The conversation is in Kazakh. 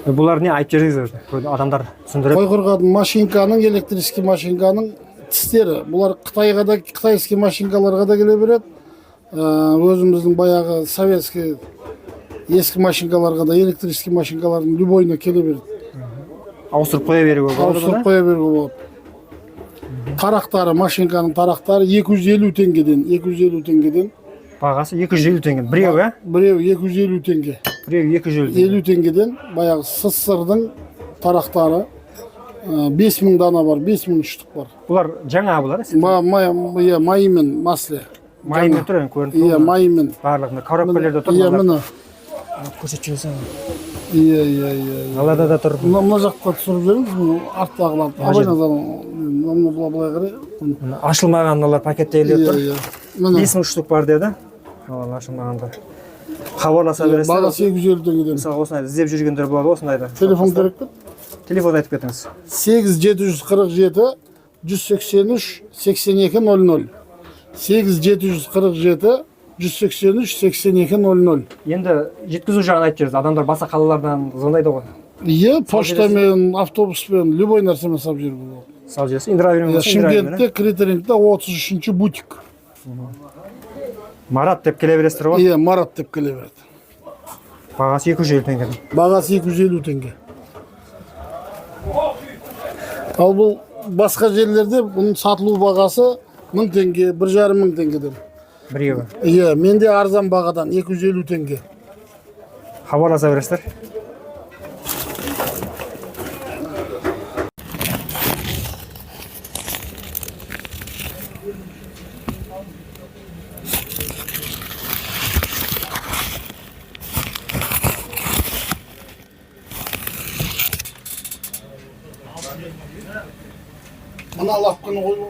Булар не айтып жүрсүңүз? Адамдар түсүндүрөт. Қой қырғадың машинканың, электрический машинканың тістері. Бұлар Қытайға да, қытайский машинкаларға да келе береді. Өзіміздің баяғы советский ескі машинкаларға да, электрический машинкалардың любойына келе береді. Ауыстырып қоя беруге болады. Ауыстырып қоя беруге болады. Тарақтары, машинканың тарақтары 250 теңгеден, 250 теңгеден. Бағасы 250 теңге. Біреу, ә? Біреу 250 теңге. Біреу 250 50 теңгеден баяғы СССР-дың тарақтары 5000 дана бар, 5000 штук бар. Бұлар жаңа бұлар, Майымен, масле. Майымен тұр, көрініп тұр. Иә, майымен. Барлығында коробкалерде тұр. Иә, мына. Көрсетшіңіз. Иә. Алада да тұр. Мына жаққа түсіріп жіберіңіз, мұны арттағыларды. Абай назардан, былай қарай. Ашылмағандалар пакеттейлер тұр. Иә. 5000 штук бар деді. Ашылмағанда. Хабарласа бересіз. Бағасы 250 теңгеден. Мысалы, осындай іздеп жүргендер болады, осындайды. Телефон керек пе? Телефон айтып кетіңіз. 8747 183 8200. 8747 183 8200. Енді жеткізу жағын айтып жүрсіз. Адамдар басқа қалалардан звондайды ғой. Иә, поштамен, автобуспен, любой нәрсемен салып жіберуге болады. Салып жібересіз. Индира беремін. Шымкентте, Критерингте 33-ші бутик. Марат деп келе бересіздер ғой. Иә, Марат деп келе береді. Бағасы 250 теңге. Бағасы 250 теңге. Ал бұл басқа жерлерде бұның сатылу бағасы 1000 теңге, 1500 теңгеден. Біреуі. Иә, менде арзан бағадан 250 теңге. Хабарласа бересіздер. Мына лапканы қойып